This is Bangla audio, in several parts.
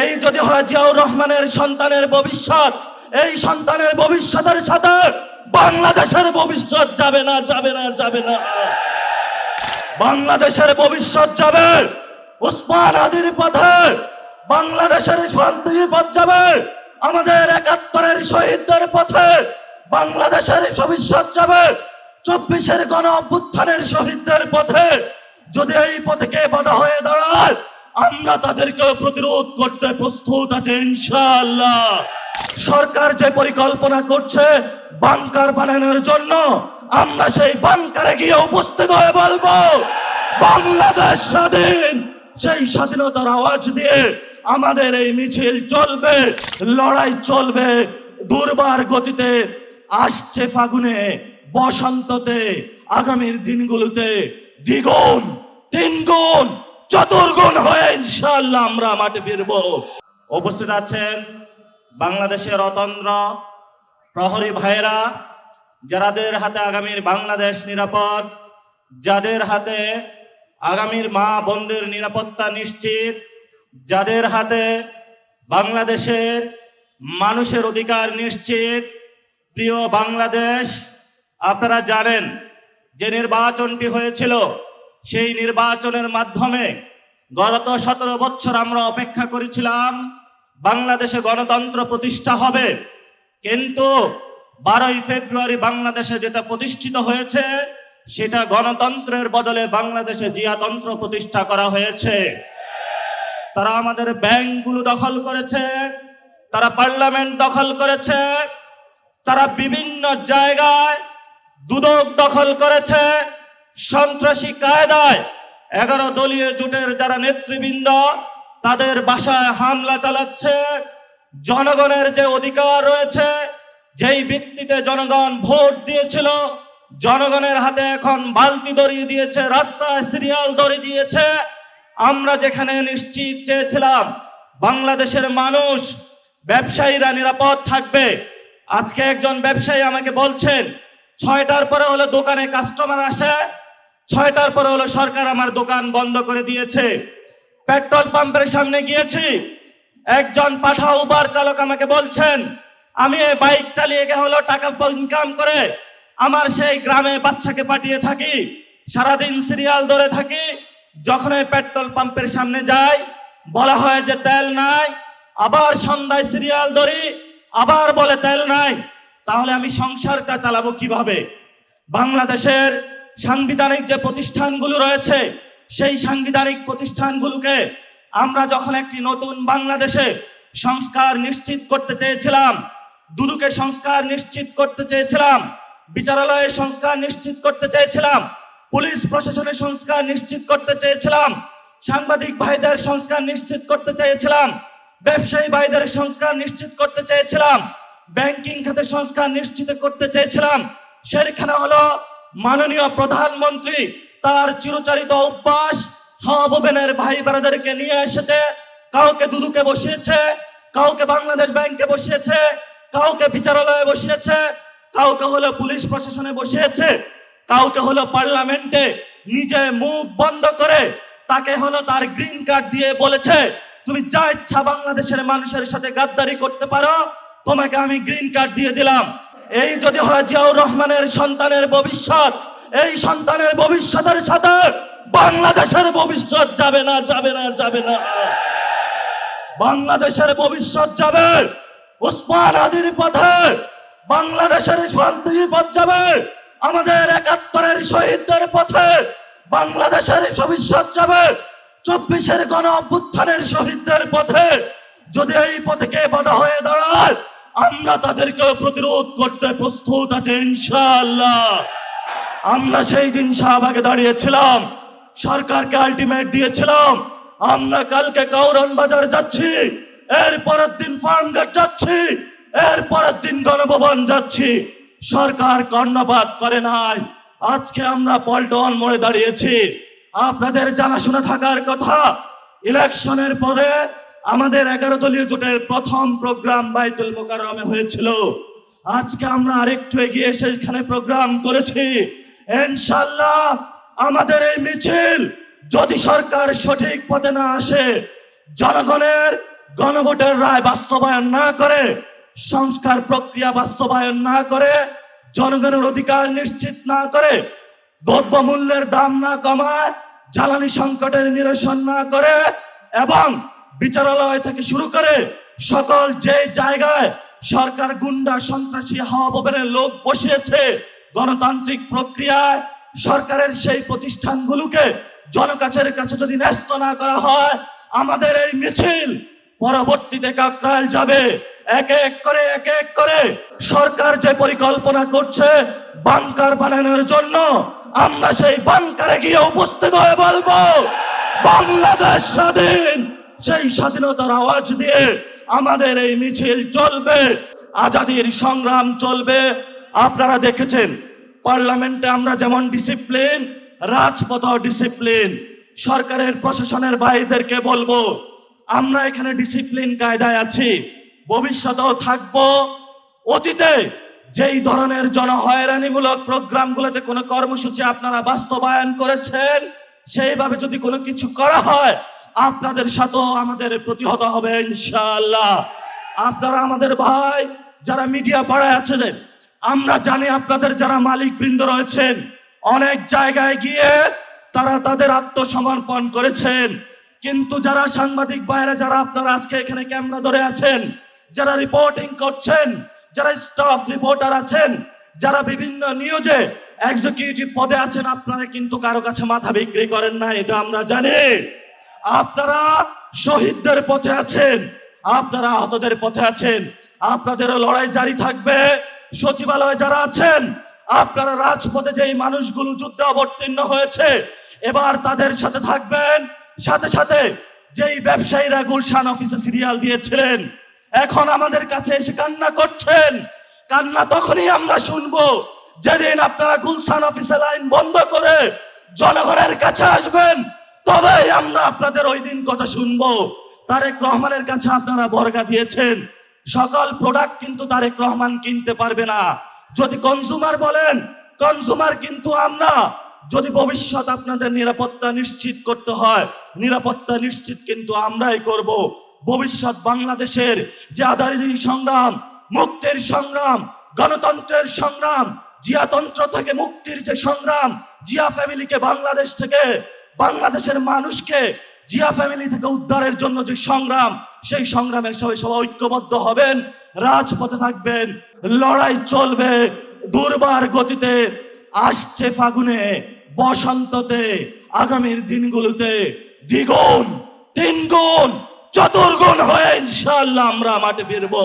এই যদি হয় জিয়াউর রহমানের সন্তানের ভবিষ্যৎ, এই সন্তানের ভবিষ্যতের সাথে বাংলাদেশের ভবিষ্যৎ যাবে না, যাবে না, যাবে না। বাংলাদেশের ভবিষ্যৎ যাবে ওসমান হাদির পথে, বাংলাদেশের শান্তির পথ যাবে আমাদের ৭১-এর শহীদদের পথে, বাংলাদেশের ভবিষ্যৎ যাবে ২৪-এর গণ অভ্যুত্থানের শহীদদের পথে। যদি এই পথে বাধা হয়ে দাঁড়ায়, আমরা তাদেরকে প্রতিরোধ করতে প্রস্তুত আছি ইনশাআল্লাহ। সরকার যে পরিকল্পনা করছে বাংকার বানানোর জন্য, আমরা সেই বাংকারে গিয়ে উপস্থিত হয়ে বলবো বাংলাদেশ স্বাধীন। সেই স্বাধীনতার আওয়াজ দিয়ে আমাদের এই মিছিল চলবে, লড়াই চলবে দুর্বার গতিতে। আসছে ফাগুনে, বসন্ততে, আগামীর দিনগুলোতে দ্বিগুণ, তিনগুণ, চতুর্গুণ হয়ে ইনশাআল্লাহ আমরা মাঠে ফিরবো। উপস্থিত আছেন বাংলাদেশের অতন্দ্র প্রহরী ভাইয়েরা, যাদের হাতে আগামীর বাংলাদেশ নিরাপদ, যাদের হাতে আগামীর মা বোনদের নিরাপত্তা নিশ্চিত, যাদের হাতে বাংলাদেশের মানুষের অধিকার নিশ্চিত। প্রিয় বাংলাদেশ, আপনারা জানেন যে নির্বাচনটি হয়েছিল, সেই নির্বাচনের মাধ্যমে গত ১৭ বছর আমরা অপেক্ষা করেছিলাম বাংলাদেশে গণতন্ত্র প্রতিষ্ঠা হবে, কিন্তু ১২ই ফেব্রুয়ারি বাংলাদেশে যেটা প্রতিষ্ঠিত হয়েছে সেটা গণতন্ত্রের বদলে বাংলাদেশে জিয়াতন্ত্র প্রতিষ্ঠা করা হয়েছে। তারা আমাদের ব্যাংকগুলো দখল করেছে, তারা পার্লামেন্ট দখল করেছে, তারা বিভিন্ন জায়গায় দুদক দখল করেছে, সন্ত্রাসী কায়দায় 11 দলীয় জোটের যারা নেতৃবৃন্দ তাদের বাসায় হামলা চালাচ্ছে। জনগণের যে অধিকার রয়েছে, যেই ভিত্তিতে জনগণ ভোট দিয়েছিল, জনগণের হাতে এখন বালতি ধরিয়ে দিয়েছে, রাস্তায় সিরিয়াল ধরিয়ে দিয়েছে। আমরা যেখানে নিশ্চিত চেয়েছিলাম বাংলাদেশের মানুষ, ব্যবসায়ীরা নিরাপদ থাকবে, আজকে একজন ব্যবসায়ী আমাকে বলছেন ৬টার পরে হলো দোকানে কাস্টমার আসে, ৬টার পরে হলো সরকার আমার দোকান বন্ধ করে দিয়েছে। পেট্রোল পাম্পের সামনে গিয়েছি, একজন পাঠা উবার চালক আমাকে বলছেন আমি এই বাইক চালিয়ে গিয়ে হলো টাকা ইনকাম করে আমার সেই গ্রামে বাচ্চাকে পাঠিয়ে থাকি, সারাদিন সিরিয়াল ধরে থাকি, যখন এই পেট্রোল পাম্পের সামনে যাই বলা হয় যে তেল নাই, আবার সন্ধ্যায় সিরিয়াল ধরি, আবার বলে তেল নাই। তাহলে আমি সংসারটা চালাবো কিভাবে? বাংলাদেশের সাংবিধানিক যে প্রতিষ্ঠানগুলো রয়েছে, সেই সাংবিধানিক প্রতিষ্ঠানগুলোকে আমরা যখন একটি নতুন বাংলাদেশে সংস্কার নিশ্চিত করতে চেয়েছিলাম, দুদকে সংস্কার নিশ্চিত করতে চেয়েছিলাম, বিচারালয়ে সংস্কার নিশ্চিত করতে চেয়েছিলাম, পুলিশ প্রশাসনের সংস্কার নিশ্চিত করতে চেয়েছিলাম, সাংবাদিক ভাইদের সংস্কার নিশ্চিত করতে চেয়েছিলাম, ব্যবসায়ী ভাইদের সংস্কার নিশ্চিত করতে চেয়েছিলাম, ব্যাংকিং খাতে সংস্কার নিশ্চিত করতে চেয়েছিলাম, সেখানে হলো মাননীয় প্রধানমন্ত্রী তার চিরচারিত অভ্যাস হাওয়াবেনের ভাই বোনেদেরকে নিয়ে এসেছে, কাউকে দুদকে বসিয়েছে, কাউকে বাংলাদেশ ব্যাংকে বসিয়েছে, কাউকে বিচারালয়ে বসিয়েছে, কাউকে হলো পুলিশ প্রশাসনে বসিয়েছে, কাউকে হলো পার্লামেন্টে নিজে মুখ বন্ধ করে তাকে হলো তার গ্রিন কার্ড দিয়ে বলেছে তুমি যা ইচ্ছা বাংলাদেশের মানুষের সাথে গাদ্দারি করতে পারো, তোমাকে আমি গ্রিন কার্ড দিয়ে দিলাম। এই যদি হয় জিয়াউর রহমানের সন্তানের ভবিষ্যৎ, এই সন্তানের ভবিষ্যতের সাথে বাংলাদেশের ভবিষ্যৎ যাবে না, যাবে না, যাবে না। বাংলাদেশের ভবিষ্যৎ যাবে ওসমান হাদির পথে, বাংলাদেশের শান্তির পথ যাবে আমাদের ৭১-এর শহীদদের পথে, বাংলাদেশের ভবিষ্যৎ যাবে ২৪-এর গণ অভ্যুত্থানের শহীদদের পথে। যদি এই পথে বাধা হয়ে দাঁড়ায়, আমরা তাদেরকে প্রতিরোধ করতে প্রস্তুত আছি ইনশাআল্লাহ। আমরা সেই দিন শাহবাগে দাঁড়িয়েছিলাম, সরকারকে আলটিমেট দিয়েছিলাম আমরা কালকে কাউরন বাজার যাচ্ছি, এর পরের দিন ফার্মগেট যাচ্ছি, এর পরের দিন গণভবন যাচ্ছি। সরকার কর্ণপাত করে নাই। আজকে আমরা পল্টন মোড়ে দাঁড়িয়েছি। আপনাদের জানাশোনা থাকার কথা, ইলেকশনের পরে আমাদের 11 দলীয় জোটের প্রথম প্রোগ্রাম বাইতুল মোকাররমে হয়েছিল। আজকে আমরা আরেকটু এগিয়ে সেখানে প্রোগ্রাম করেছি। ইনশাআল্লাহ আমাদের এই মিছিল যদি সরকার সঠিক পথে না আসে, জনগণের গণভোটের রায় বাস্তবায়ন না করে, সংস্কার প্রক্রিয়া বাস্তবায়ন না করে, জনগণের অধিকার নিশ্চিত না করে, দ্রব্যমূল্যের দাম না কমায়, জ্বালানি সংকটের নিরসন না করে এবং বিচারালয় থেকে শুরু করে সকল যে জায়গায় সরকার গুন্ডা সন্ত্রাসী হাওয়া লোক বসিয়েছে, গণতান্ত্রিক প্রক্রিয়ায় সরকারের সেই প্রতিষ্ঠানগুলোকে জনকাছের কাছে যদি ন্যস্ত না করা হয়, আমাদের এই মিছিল পরবর্তীতে কাকরাইল যাবে। এক এক করে সরকার যে পরিকল্পনা করছে বাংকার বানানোর জন্য, আমরা সেই বাংকারে গিয়ে উপস্থিত হয়ে বলবো বাংলাদেশ স্বাধীন। সেই স্বাধীনতার আওয়াজ দিয়ে আমাদের এই মিছিল চলবে, আজাদির সংগ্রাম চলবে। আপনারা দেখেছেন পার্লামেন্টে আমরা যেমন ডিসিপ্লিন, রাজপথ ডিসিপ্লিন। সরকারের প্রশাসনের ভাইদেরকে বলবো আমরা এখানে ডিসিপ্লিন কায়দায় আছি, ভবিষ্যতেও থাকবো। অতীতে যেই ধরনের জনহয়রানিমূলক প্রোগ্রামগুলোতে কোনো কর্মসূচি আপনারা বাস্তবায়ন করেছেন, সেইভাবে যদি কোনো কিছু করা হয় আপনাদের সাথেও আমাদের প্রতিহত হবে ইনশাআল্লাহ। আপনারা আমাদের ভাই যারা মিডিয়া পাড়ায় আছে, যে আমরা জানি আপনাদের যারা মালিক বৃন্দ রয়েছেন অনেক জায়গায় গিয়ে তারা তাদের আত্মসমর্পণ করেছেন, কিন্তু যারা সাংবাদিক ভাইরা যারা আপনারা আজকে এখানে ক্যামেরা ধরে আছেন, যারা রিপোর্টিং করছেন, যারা স্টাফ রিপোর্টার আছেন, যারা বিভিন্ন নিউজে এক্সিকিউটিভ পদে আছেন, আপনারা কিন্তু কারো কাছে মাথা বিক্রি করেন না, এটা আমরা জানি। আপনারা শহীদদের পথে আছেন, আপনারা আহতদের পথে আছেন, আপনাদেরও লড়াই জারি থাকবে। সচিবালয়ে যারা আছেন, আপনারা রাজপথে যেই মানুষগুলো যুদ্ধে অবতীর্ণ হয়েছে এবার তাদের সাথে থাকবেন। সাথে সাথে যেই ব্যবসায়ীরা গুলশান অফিসে সিরিয়াল দিয়েছিলেন এখন আমাদের কাছে এসে কান্না করছেন, কান্না তখনই আমরা শুনবো যেদিন আপনারা গুলশান অফিসে লাইন বন্ধ করে জনগণের কাছে আসবেন, তবেই আমরা আপনাদের ওই দিন কথা শুনবো। তারেক রহমানের কাছে আপনারা বর্গা দিয়েছেন, সকল প্রোডাক্ট কিন্তু তারেক রহমান কিনতে পারবে না। যদি কনজিউমার বলেন, কনজিউমার কিন্তু আমরা। যদি ভবিষ্যৎ আপনাদের নিরাপত্তা নিশ্চিত করতে হয়, নিরাপত্তা নিশ্চিত কিন্তু আমরাই করব। ভবিষ্যৎ বাংলাদেশের যে আজাদী সংগ্রাম, মুক্তির সংগ্রাম, গণতন্ত্রের সংগ্রাম, জিয়াতন্ত্র থেকে মুক্তির যে সংগ্রাম, জিয়া ফ্যামিলিকে বাংলাদেশ থেকে, বাংলাদেশের মানুষকে জিয়া ফ্যামিলি থেকে উদ্ধারের জন্য যে সংগ্রাম, সেই সংগ্রামের সবাই ঐক্যবদ্ধ হবেন, রাজপথে থাকবেন, লড়াই চলবে দুর্বার গতিতে। আসছে ফাগুনে, বসন্ততে, আগামীর দিনগুলোতে দ্বিগুণ, তিনগুণ, চতুর্গুণ হয়ে ইনশাআল্লাহ আমরা মাঠে ফিরবো।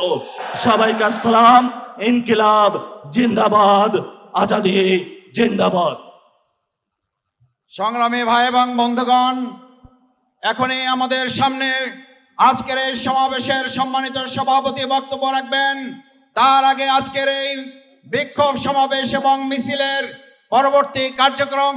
সবাইকে আসসালাম। ইনকিলাব জিন্দাবাদ, আজাদী জিন্দাবাদ। সংগ্রামী ভাই এবং বন্ধুগণ, এখনই আমাদের সামনে আজকের এই সমাবেশের সম্মানিত সভাপতি বক্তব্য রাখবেন। তার আগে আজকের এই বিক্ষোভ সমাবেশ এবং মিছিলের পরবর্তী কার্যক্রম